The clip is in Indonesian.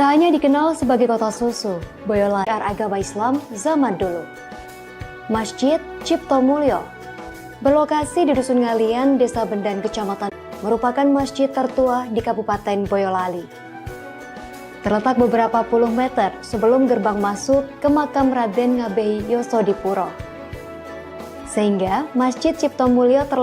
Tak hanya dikenal sebagai kota susu, Boyolali agama Islam zaman dulu. Masjid Ciptomulyo berlokasi di Dusun Ngalian, Desa Bendan, Kecamatan, merupakan masjid tertua di Kabupaten Boyolali. Terletak beberapa puluh meter sebelum gerbang masuk ke makam Raden Ngabehi Yosodipuro. Sehingga Masjid Ciptomulyo terletak